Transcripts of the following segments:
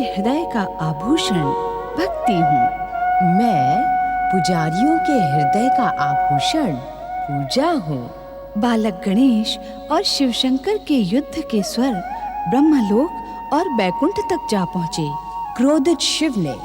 हृदय का आभूषण भक्ति हूँ। मैं पुजारियों के हृदय का आभूषण पूजा हूँ। बालक गणेश और शिवशंकर के युद्ध के स्वर ब्रह्मलोक और बैकुंठ तक जा पहुँचे। क्रोधित शिव ने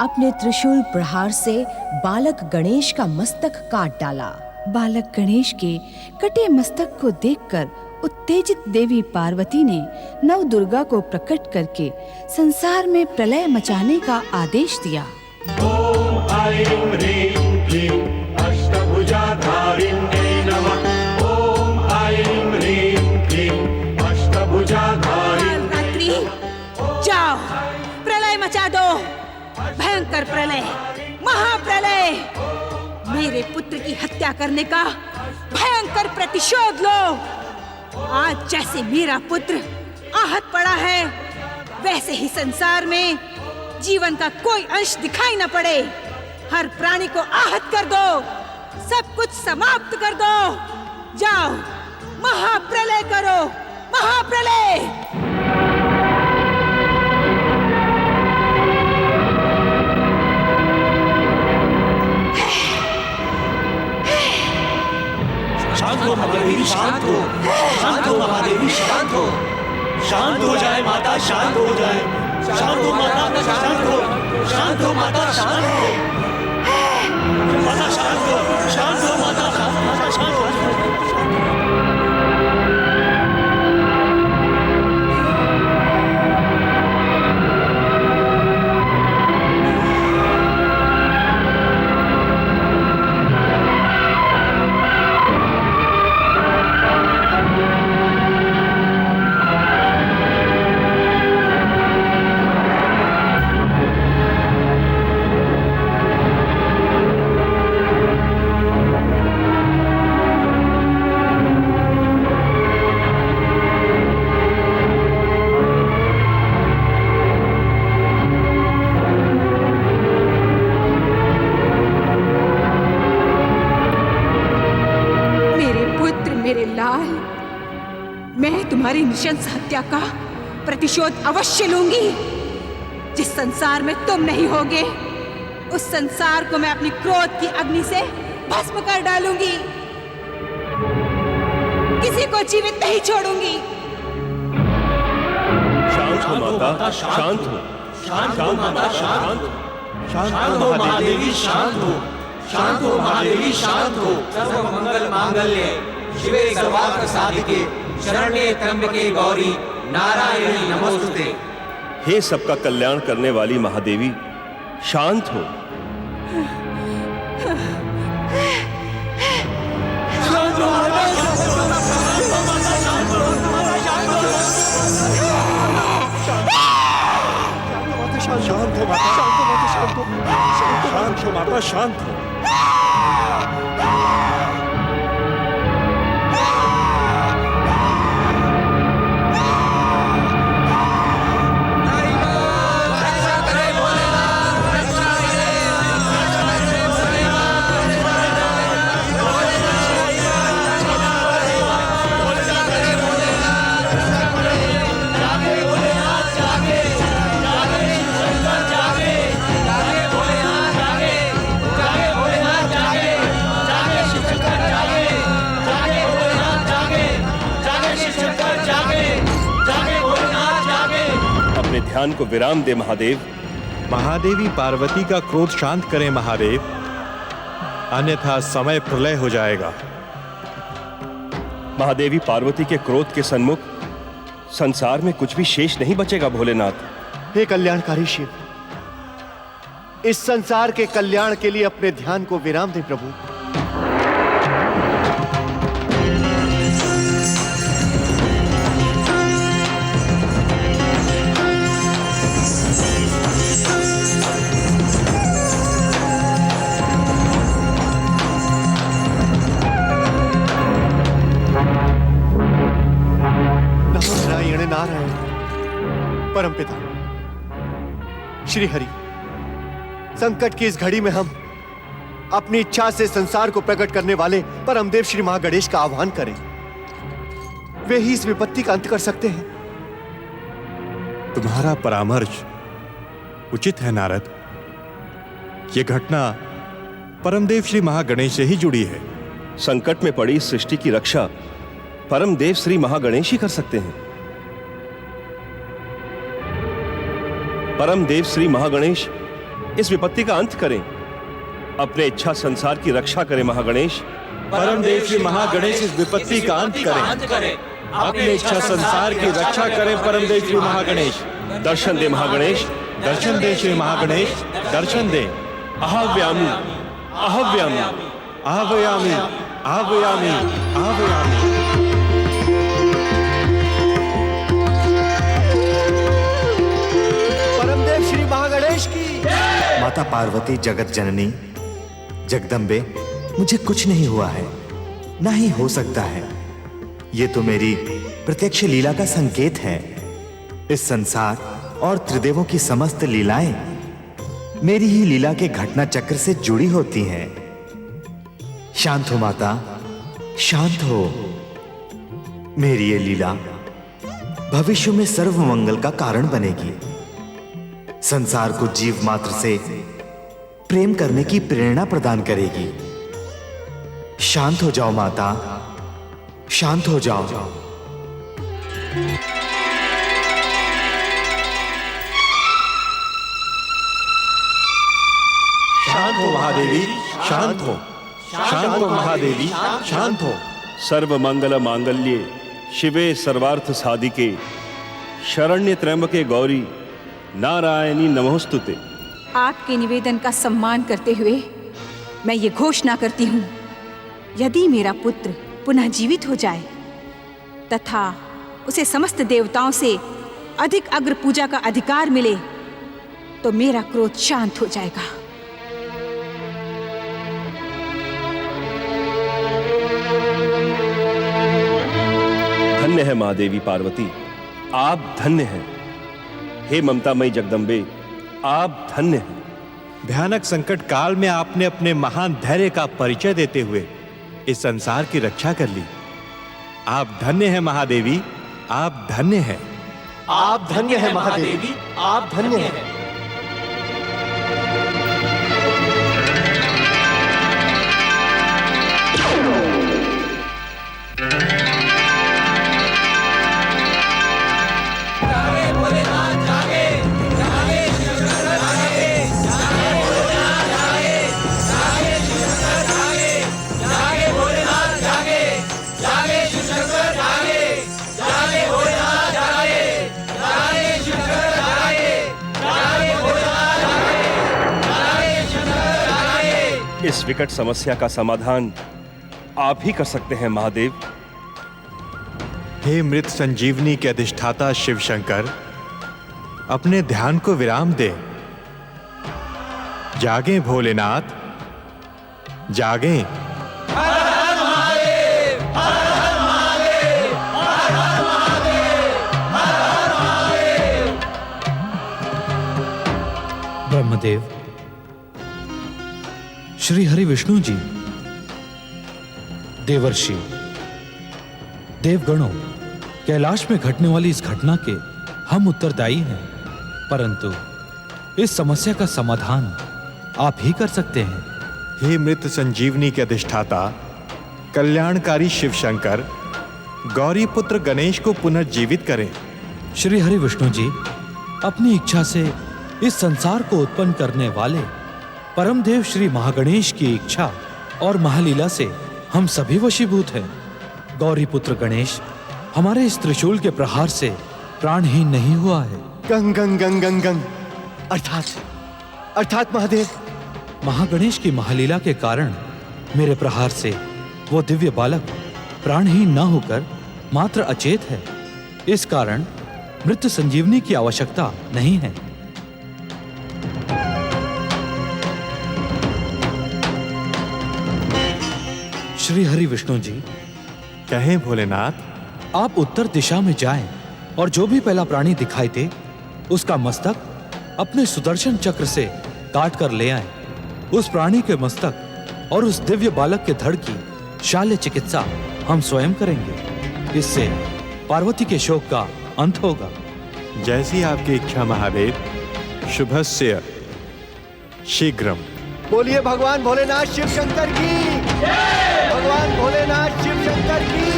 अपने त्रिशूल प्रहार से बालक गणेश का मस्तक काट डाला। बालक गणेश के कटे मस्तक को देखकर उत्तेजित देवी पार्वती ने नव दुर्गा को प्रकट करके संसार में प्रलय मचाने का आदेश दिया। ओम ऐं ह्रीं क्लीं अष्टभुजाधारिण्यै नमः। ओम ऐं ह्रीं क्लीं अष्टभुजाधारिण्यै। रात्रि जाओ, प्रलय मचा दो, भयंकर प्रलय, महाप्रलय। मेरे पुत्र की हत्या करने का भयंकर प्रतिशोध लो। आज जैसे मेरा पुत्र आहत पड़ा है, वैसे ही संसार में जीवन का कोई अंश दिखाई न पड़े। हर प्राणी को आहत कर दो, सब कुछ समाप्त कर दो। जाओ, महाप्रलय करो, महाप्रलय। शांत हो महादेवी, शांत हो, शांत हो महादेवी, शांत हो, शांत हो जाए माता, शांत हो जाए, शांत हो माता, शांत हो, शांत हो माता, शांत हो, माता शांत हो, शांत हो माता, शांत हो। मैं तुम्हारी नृशंस हत्या का प्रतिशोध अवश्य लूंगी। जिस संसार में तुम नहीं होगे, उस संसार को मैं अपनी क्रोध की अग्नि से भस्म कर डालूंगी। किसी को जीवित नहीं छोड़ूंगी। शांत हो माता, शांत हो, शांत हो माता, शांत हो, शांत हो महादेवी, शांत हो, शांत हो महादेवी, शांत हो। सर्व मंगल मांगल्ये शिवे सर्वार्थ साधिके शरण्ये त्र्यंबके गौरी नारायणी नमोस्तुते। हे सबका कल्याण करने वाली महादेवी, शांत हो। शांत हो माता, शांत हो माता, शांत हो। ध्यान को विराम दे महादेव। महादेवी पार्वती का क्रोध शांत करें महादेव, अन्यथा समय प्रलय हो जाएगा। महादेवी पार्वती के क्रोध के सन्मुख संसार में कुछ भी शेष नहीं बचेगा भोलेनाथ। हे कल्याणकारी शिव, इस संसार के कल्याण के लिए अपने ध्यान को विराम दे प्रभु। नारायण परमपिता श्री हरि, संकट की इस घड़ी में हम अपनी इच्छा से संसार को प्रकट करने वाले परमदेव श्री महागणेश का आह्वान करें। वे ही इस विपत्ति का अंत कर सकते हैं। तुम्हारा परामर्श उचित है नारद। ये घटना परमदेव श्री महागणेश से ही जुड़ी है। संकट में पड़ी इस सृष्टि की रक्षा परमदेव श्री महागणेश ही कर सकते हैं। परमदेव श्री महागणेश इस विपत्ति का अंत करें, अपने इच्छा संसार की रक्षा करें। महागणेश, परमदेव श्री महागणेश इस विपत्ति का अंत करें, अपने इच्छा संसार की रक्षा करें। परमदेव श्री महागणेश, दर्शन दे महागणेश, दर्शन दे श्री महागणेश, दर्शन दे। अहव्यामी अहव्यामी आह्वयामि आह्वयामि आह्वयामि। परमदेव श्री महागणेश की। माता पार्वती जगत जननी जगदम्बे, मुझे कुछ नहीं हुआ है, ना ही हो सकता है। ये तो मेरी प्रत्यक्ष लीला का संकेत है। इस संसार और त्रिदेवों की समस्त लीलाएं मेरी ही लीला के घटना चक्र से जुड़ी होती हैं। शांत हो माता, शांत हो। मेरी ये लीला भविष्य में सर्व मंगल का कारण बनेगी। संसार को जीव मात्र से प्रेम करने की प्रेरणा प्रदान करेगी। शांत हो जाओ माता, शांत हो जाओ। शांत हो महादेवी, शांत हो। शांत हो महादेवी, शांत हो। सर्व मंगल मांगल्ये शिवे सर्वार्थ साधिके शरण्य त्र्यंबके गौरी नारायणी नमोस्तुते। आपके निवेदन का सम्मान करते हुए मैं ये घोषणा करती हूँ, यदि मेरा पुत्र पुनः जीवित हो जाए तथा उसे समस्त देवताओं से अधिक अग्र पूजा का अधिकार मिले तो मेरा क्रोध शांत हो जाएगा। धन्य है महादेवी पार्वती, आप धन्य हैं। हे ममतामयी जगदम्बे, आप धन्य हैं। भयानक संकट काल में आपने अपने महान धैर्य का परिचय देते हुए इस संसार की रक्षा कर ली। आप धन्य हैं महादेवी, आप धन्य हैं। आप धन्य है महादेवी, आप धन्य हैं। इस विकट समस्या का समाधान आप ही कर सकते हैं महादेव। हे मृत संजीवनी के अधिष्ठाता शिव शंकर, अपने ध्यान को विराम दे। जागें भोलेनाथ, जागें। ब्रह्मदेव, श्री हरि विष्णु जी, देवर्षि, देवगणों, कैलाश में घटने वाली इस घटना के हम उत्तरदायी हैं, परंतु इस समस्या का समाधान आप ही कर सकते हैं। हे मृत संजीवनी के अधिष्ठाता कल्याणकारी शिव शंकर, गौरी पुत्र गणेश को पुनर्जीवित करें। श्री हरि विष्णु जी, अपनी इच्छा से इस संसार को उत्पन्न करने वाले परमदेव श्री महागणेश की इच्छा और महालीला से हम सभी वशीभूत हैं। गौरी पुत्र गणेश हमारे इस त्रिशूल के प्रहार से प्राणहीन नहीं हुआ है। गंग गंग गंग गंग गंग अर्थात महादेव, महागणेश की महालीला के कारण मेरे प्रहार से वो दिव्य बालक प्राणहीन न होकर मात्र अचेत है। इस कारण मृत्यु संजीवनी की आवश्यकता नहीं है। श्री हरि विष्णु जी, कहें भोलेनाथ। आप उत्तर दिशा में जाएं और जो भी पहला प्राणी दिखाई दे उसका मस्तक अपने सुदर्शन चक्र से काट कर ले आएं। उस प्राणी के मस्तक और उस दिव्य बालक के धड़ की शाल्य चिकित्सा हम स्वयं करेंगे। इससे पार्वती के शोक का अंत होगा। जैसी आपकी इच्छा महादेव, शुभस्य शीघ्रम। बोलिए भगवान भोलेनाथ शिव शंकर की। भगवान भोलेनाथ शिव शंकर की।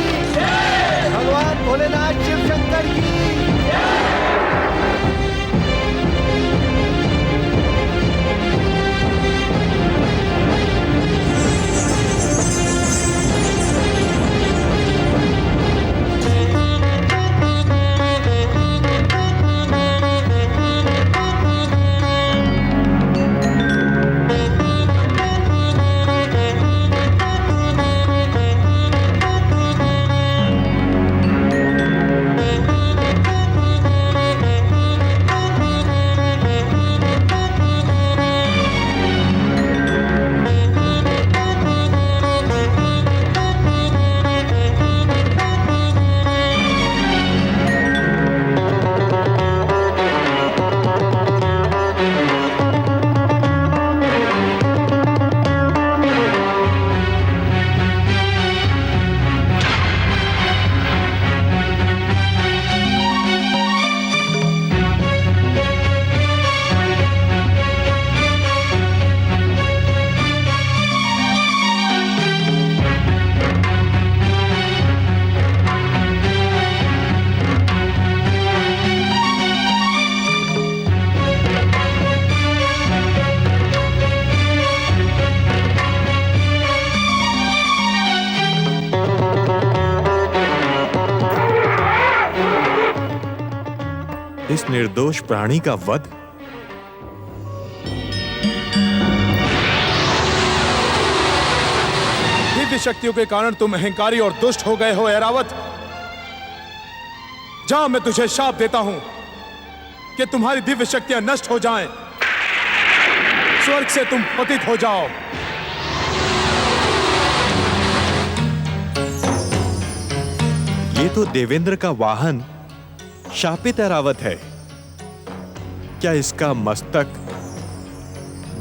भगवान भोलेनाथ शिव शंकर की। इस निर्दोष प्राणी का वध? दिव्य शक्तियों के कारण तुम अहंकारी और दुष्ट हो गए हो ऐरावत। जा, मैं तुझे शाप देता हूं कि तुम्हारी दिव्य शक्तियां नष्ट हो जाएं, स्वर्ग से तुम पतित हो जाओ। ये तो देवेंद्र का वाहन शापित ऐरावत है। क्या इसका मस्तक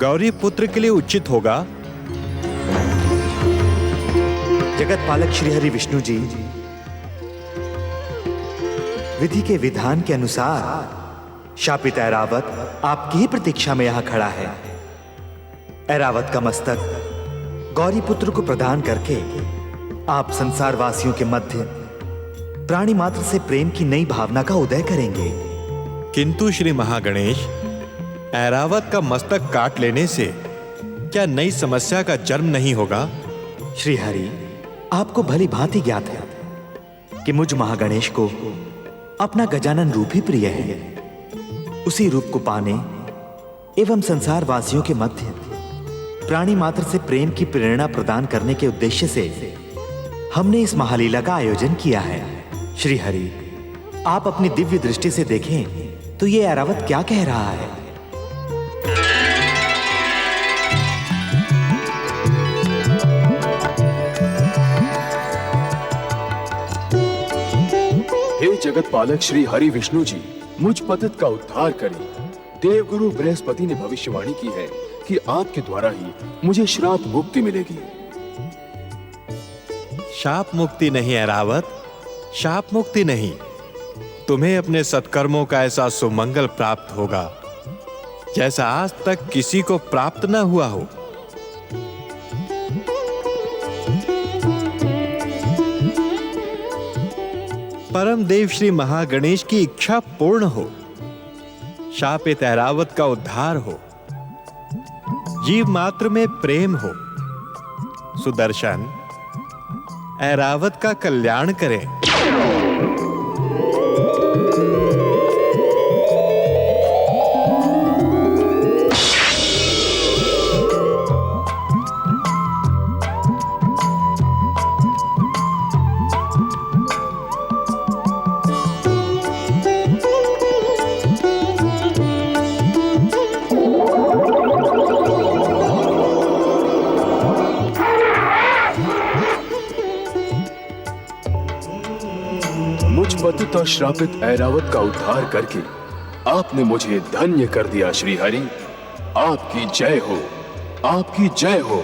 गौरी पुत्र के लिए उचित होगा? जगत पालक श्रीहरि विष्णु जी, विधि के विधान के अनुसार शापित ऐरावत आपकी ही प्रतीक्षा में यहां खड़ा है। ऐरावत का मस्तक गौरी पुत्र को प्रदान करके आप संसार वासियों के मध्य प्राणी मात्र से प्रेम की नई भावना का उदय करेंगे। किंतु श्री महागणेश, ऐरावत का मस्तक काट लेने से क्या नई समस्या का जन्म नहीं होगा? श्री हरि, आपको भली भांति ज्ञात है कि मुझ महागणेश को अपना गजानन रूप ही प्रिय है। उसी रूप को पाने एवं संसार वासियों के मध्य प्राणी मात्र से प्रेम की प्रेरणा प्रदान करने के उद्देश्य से हमने इस महालीला का आयोजन किया है। श्री हरि, आप अपनी दिव्य दृष्टि से देखें तो ये ऐरावत क्या कह रहा है। हे जगत पालक श्री हरि विष्णु जी, मुझ पतित का उद्धार करें। देवगुरु बृहस्पति ने भविष्यवाणी की है कि आपके द्वारा ही मुझे श्राप मुक्ति मिलेगी। शाप मुक्ति नहीं ऐरावत, शाप मुक्ति नहीं। तुम्हें अपने सत्कर्मों का ऐसा सुमंगल प्राप्त होगा जैसा आज तक किसी को प्राप्त न हुआ हो। परम देव श्री महागणेश की इच्छा पूर्ण हो, शापित ऐरावत का उद्धार हो, जीव मात्र में प्रेम हो। सुदर्शन, ऐरावत का कल्याण करें। पतित और श्रापित ऐरावत का उद्धार करके आपने मुझे धन्य कर दिया। श्री हरि, आपकी जय हो, आपकी जय हो।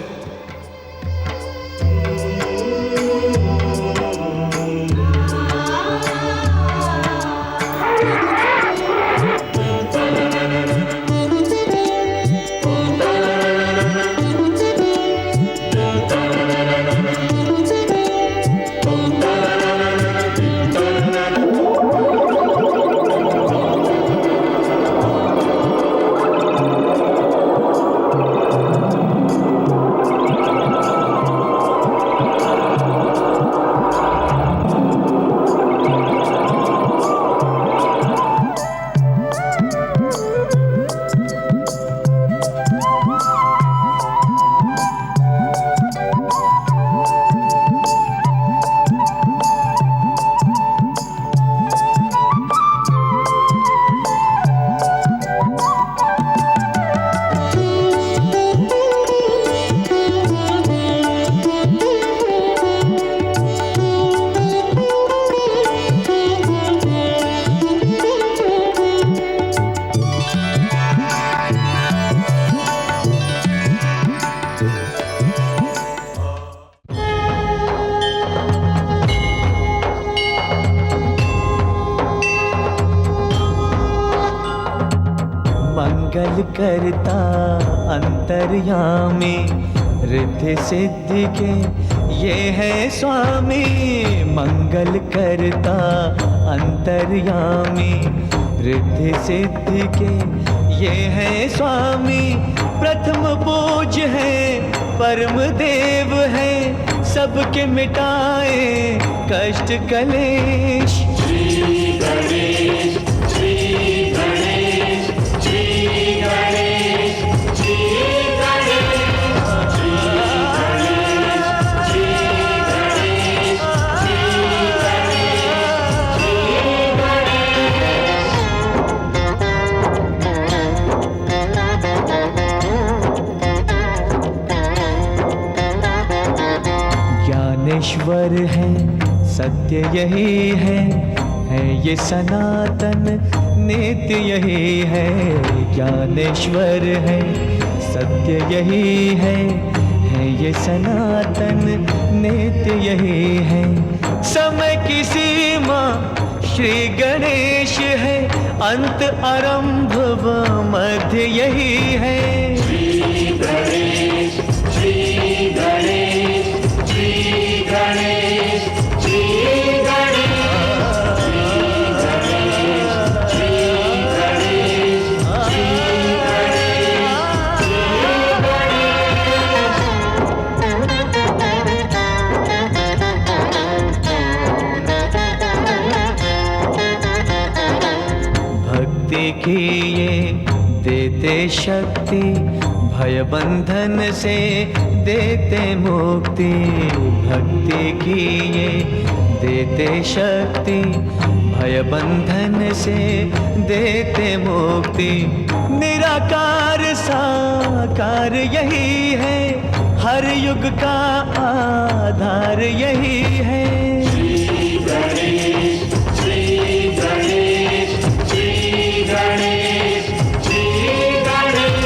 करता अंतर्यामी, रिद्धि सिद्धि के ये है स्वामी। मंगल करता अंतर्यामी, रिद्धि सिद्धि के ये है स्वामी। प्रथम पूज्य है, परम देव है, सबके मिटाए कष्ट कलेश। श्री गणेश, श्री गणेश, श्री गणेश, श्री गणेश, श्री गणेश, श्री गणेश, श्री ज्ञानेश्वर है, सत्य यही है ये सनातन नित्य यही है। ज्ञानेश्वर है, सत्य यही है ये सनातन नित्य यही है। समय की सीमा श्री गणेश है, अंत आरंभ व मध्य यही है। श्री गणेश, श्री गणेश, श्री गणेश, श्री गणेश, की ये देते शक्ति, भय बंधन से देते मुक्ति। भक्ति की ये देते शक्ति, भय बंधन से देते मुक्ति। निराकार साकार यही है, हर युग का आधार यही है। श्री गणेश, श्री गणेश, श्री गणेश, श्री गणेश,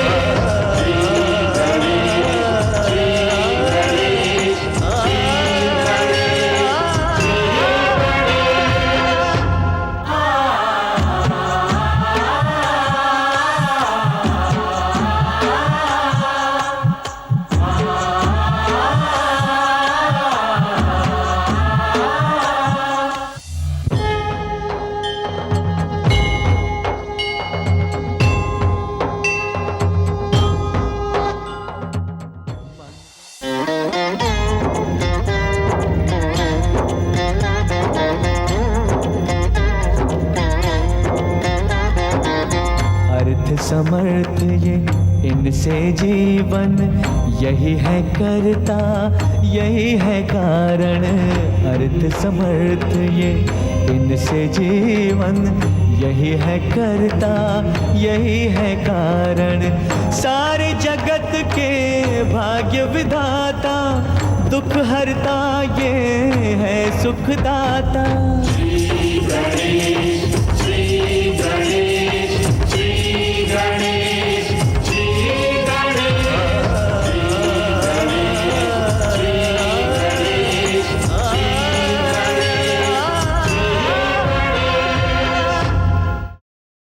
समर्थ ये इनसे जीवन, यही है करता यही है कारण। अर्थ समर्थ ये इनसे जीवन, यही है करता यही है कारण। सारे जगत के भाग्य विधाता, दुख हरता ये है सुखदाता। श्री गणेश,